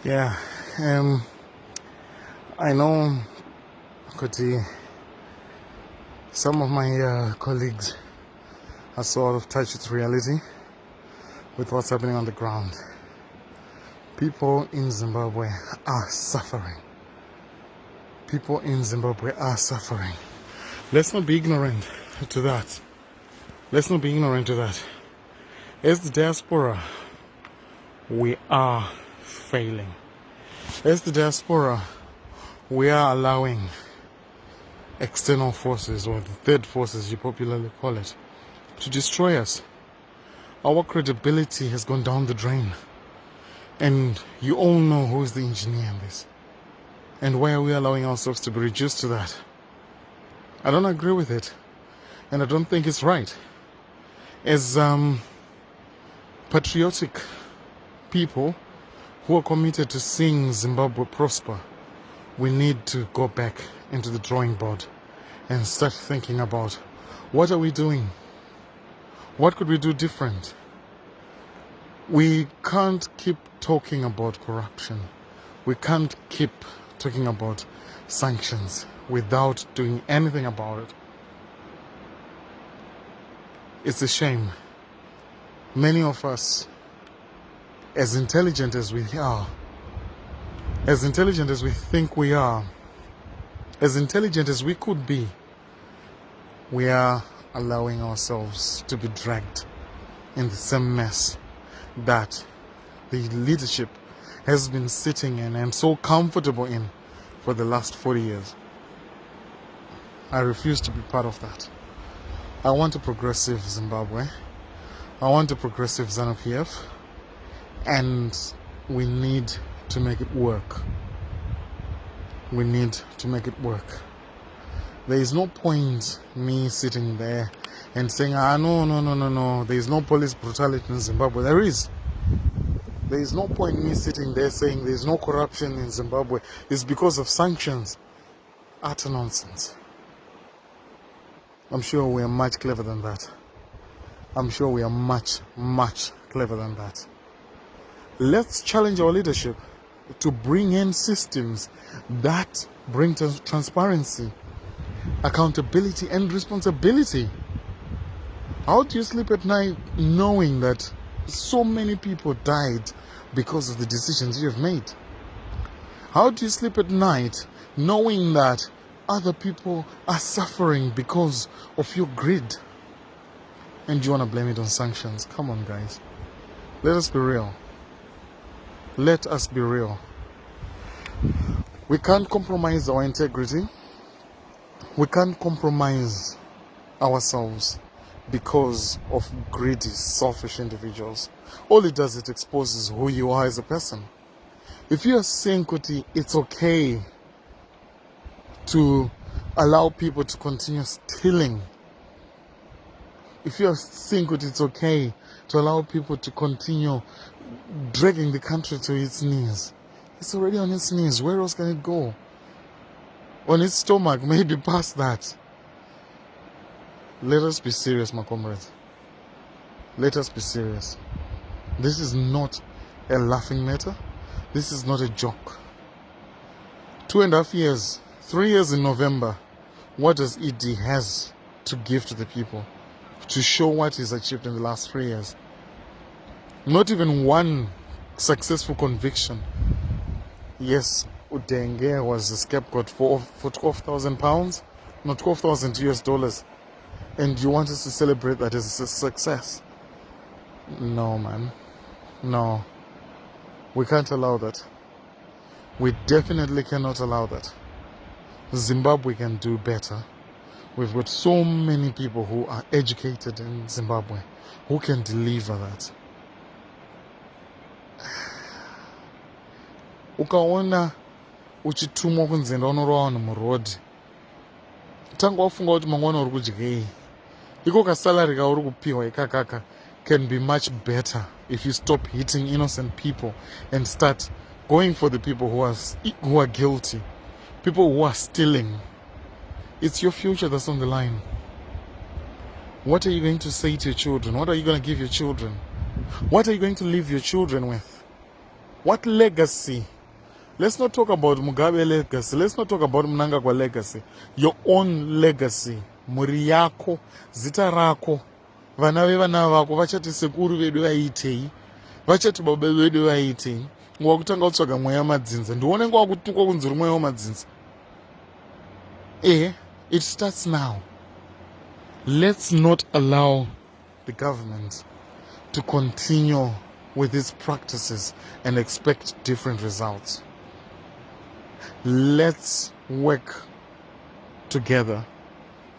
Yeah, I know Kuti, some of my colleagues are sort of touched with reality with what's happening on the ground. People in Zimbabwe are suffering. People in Zimbabwe are suffering. Let's not be ignorant to that. Let's not be ignorant to that. As the diaspora, we are failing. As the diaspora, we are allowing external forces, or the third forces you popularly call it, to destroy us. Our credibility has gone down the drain. And you all know who is the engineer in this. And why are we allowing ourselves to be reduced to that? I don't agree with it. And I don't think it's right. As patriotic people who are committed to seeing Zimbabwe prosper, we need to go back into the drawing board and start thinking about what are we doing? What could we do different? We can't keep talking about corruption. We can't keep talking about sanctions without doing anything about it. It's a shame. Many of us, as intelligent as we are, as intelligent as we think we are, as intelligent as we could be, we are allowing ourselves to be dragged in the same mess that the leadership has been sitting in and so comfortable in for the last 40 years. I refuse to be part of that. I want a progressive Zimbabwe. I want a progressive ZANU PF. And we need to make it work. We need to make it work. There is no point me sitting there and saying, no. There is no police brutality in Zimbabwe. There is. There is no point me sitting there saying there is no corruption in Zimbabwe. It's because of sanctions. Utter nonsense. I'm sure we are much clever than that. I'm sure we are much, much clever than that. Let's challenge our leadership to bring in systems that bring transparency, accountability, and responsibility. How do you sleep at night knowing that so many people died because of the decisions you have made? How do you sleep at night knowing that other people are suffering because of your greed? And you want to blame it on sanctions? Come on, guys. Let us be real. Let us be real. We can't compromise our integrity. We can't compromise ourselves because of greedy, selfish individuals. All it does, it exposes who you are as a person. If you are saying, Kuti, it's okay to allow people to continue stealing, if you are saying, Kuti, it's okay to allow people to continue dragging the country to its knees, it's already on its knees. Where else can it go? On its stomach, maybe past that. Let us be serious, my comrades. Let us be serious. This is not a laughing matter. This is not a joke. 2.5 years, 3 years in November, what does ED has to give to the people to show what he's achieved in the last 3 years? Not even one successful conviction. Yes, Udenge was a scapegoat for 12,000 pounds, not 12,000 US dollars. And you want us to celebrate that as a success? No, man. No. We can't allow that. We definitely cannot allow that. Zimbabwe can do better. We've got so many people who are educated in Zimbabwe who can deliver that. Ukaona uchitumwa kunzi unorwa vanhu murodhi, tanga wafunga kuti mangwana uri kudyei. Iko kasalari kauri kupiwa ikakaka can be much better if you stop hitting innocent people and start going for the people who are guilty, people who are stealing. It's your future that's on the line. What are you going to say to your children? What are you going to give your children? What are you going to leave your children with? What legacy? Let's not talk about Mugabe legacy. Let's not talk about Mnangagwa legacy. Your own legacy. Muri yako, zita rako. Vana vevana vako vachati sekuru vedu vaitei. Vachati baba vedu vaitei. Nguva kutanga kutsvaga mweya wamadzinza. Ndione nguva kutukwa kunziri mweya wamadzinza. It starts now. Let's not allow the government to continue with its practices and expect different results. Let's work together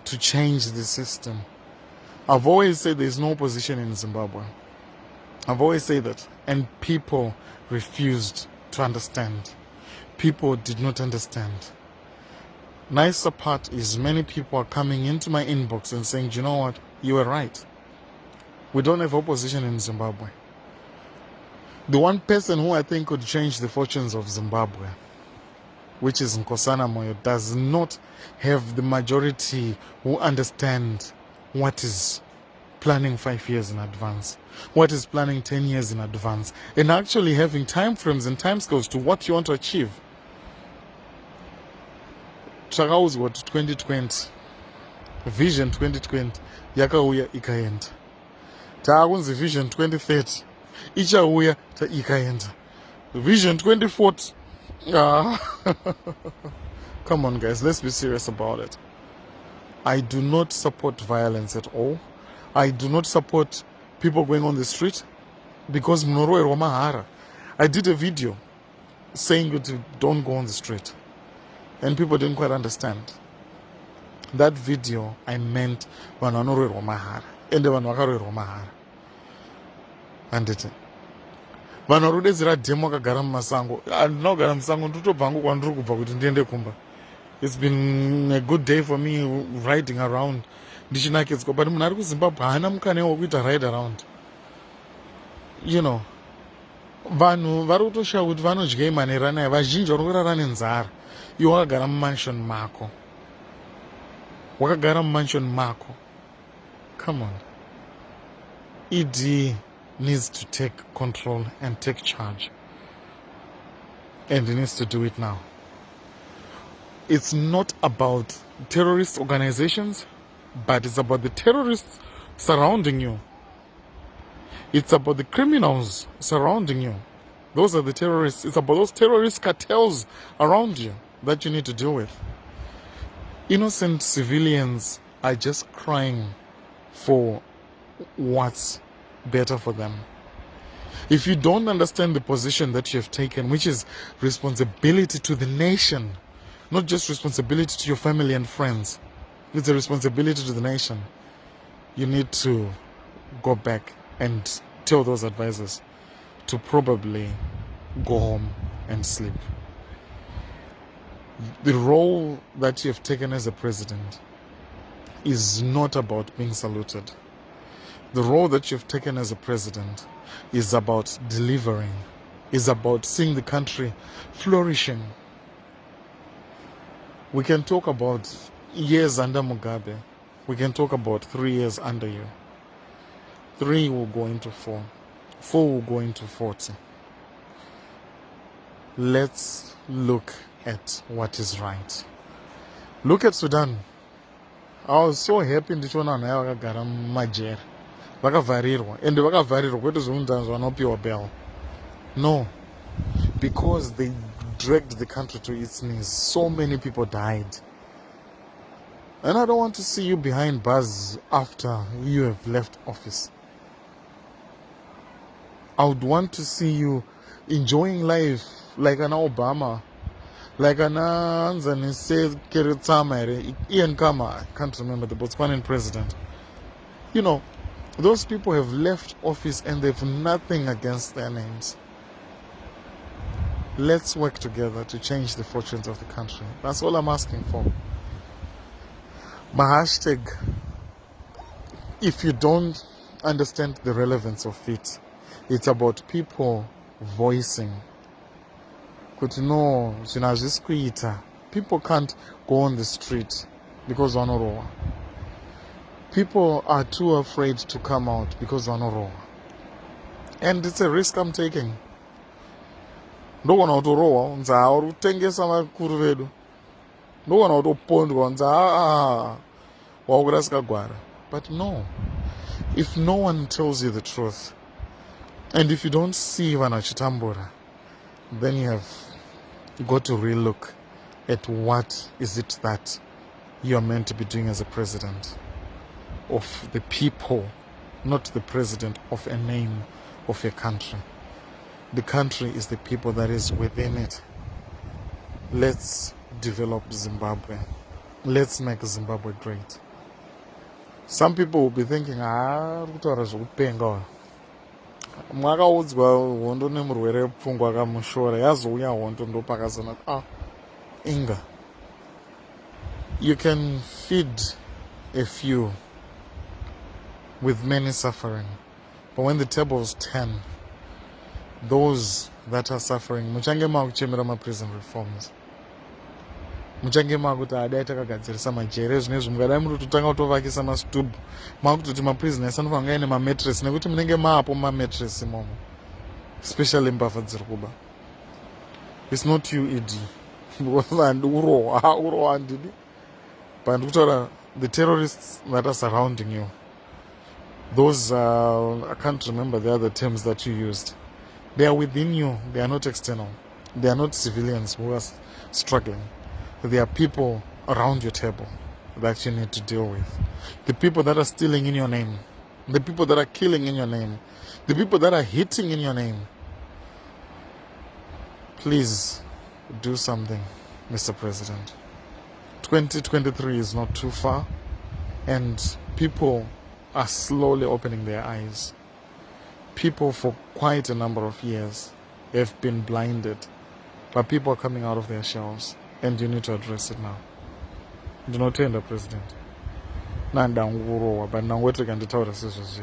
to change the system. I've always said there's no opposition in Zimbabwe. I've always said that. And people refused to understand. People did not understand. Nicer part is many people are coming into my inbox and saying, you know what, you were right. We don't have opposition in Zimbabwe. The one person who I think could change the fortunes of Zimbabwe, which is Nkosana Moyo, does not have the majority who understand what is planning 5 years in advance, what is planning 10 years in advance, and actually having time frames and time scales to what you want to achieve. Takaudzwa kuti 2020 vision 2020 yakauya ikaenda, taakunzi vision 2030 ichauya ikaenda, vision 2040 come on guys, let's be serious about it. I do not support violence at all. I do not support people going on the street because mnoroerwa mahara. I did a video saying that don't go on the street, and people didn't quite understand. That video, I meant vanhu vanoroerwa mahara ende vanhu vakaroerwa mahara. Handiti vanhu vari kudedzera dhemo vakagara mumasango. Handina kugara musango, ndotobva hangu kwandiri kubva kuti ndiende kumba. It's been a good day for me riding around ndichinakidzwa, but munhu ari kuZimbabwe haana mukana wekuita ride around. You know, vanhu vari kutoshawa kuti vanodyei manerana. Vazhinji vari kurara nenzara. Iwe wakagara mumansion mako, wakagara mumansion mako. Come on. ED needs to take control and take charge, and he needs to do it now. It's not about terrorist organizations, but it's about the terrorists surrounding you. It's about the criminals surrounding you. Those are the terrorists. It's about those terrorist cartels around you that you need to deal with. Innocent civilians are just crying for what's better for them. If you don't understand the position that you have taken, which is responsibility to the nation, not just responsibility to your family and friends, it's a responsibility to the nation, you need to go back and tell those advisors to probably go home and sleep. The role that you have taken as a president is not about being saluted. The role that you've taken as a president is about delivering, is about seeing the country flourishing. We can talk about years under Mugabe. We can talk about 3 years under you. 3 will go into 4. 4 will go into 40. Let's look at what is right. Look at Sudan. I was so happy ndichiona vanhu ava vakagara mumajere vakavharirwa, ende vakavharirwa kwete zvounzanzwa vanopiwa bail. No, because they dragged the country to its knees. So many people died. And I don't want to see you behind bars after you have left office. I would want to see you enjoying life like an Obama, like an Ian Kama, I can't remember, the Botswanan president. You know, those people have left office and they've nothing against their names. Let's work together to change the fortunes of the country. That's all I'm asking for. My hashtag, if you don't understand the relevance of it, it's about people voicing. No, people can't go on the street because wanorowa. People are too afraid to come out because wanorowa. And it's a risk I'm taking. ndogona kutorohwa unzi uri kutengesa vakuru vedu, ndogona kutopondwa unzi wakurasika gwara. But no, if no one tells you the truth, and if you don't see vanachitambura, then you have got to relook at what is it that you are meant to be doing as a president of the people, not the president of a name of a country. The country is the people that is within it. Let's develop Zimbabwe. Let's make Zimbabwe great. Some people will be thinking, mwakaudzwa hondo nemurwere pfungwa akamushora, yazouya hondo ndopakazana inga. You can feed a few with many suffering, but when the tables turn, those that are suffering, muchange makuchemera ma-prison reforms, muchange makuti adai takagadzirisa majere zvinezvi, mungadai muri kutotanga kutovakisa masitubhu, makutoti ma-prisoners anofanira kunge aine ma-mattress, nekuti munenge maapo ma-mattress imomo, especially mbavha dziri kuba. It's not you, Idi, because urohwa handidi, but ndikutaura the terrorists that are surrounding you. Those I can't remember the other terms that you used. They are within you. They are not external. They are not civilians who are struggling. They are people around your table that you need to deal with. The people that are stealing in your name. The people that are killing in your name. The people that are hitting in your name. Please do something, Mr. President. 2023 is not too far, and people are slowly opening their eyes. People for quite a number of years have been blinded, but people are coming out of their shells, and you need to address it now. Do not tender, President. Nanda ngurowa, but now what we can do is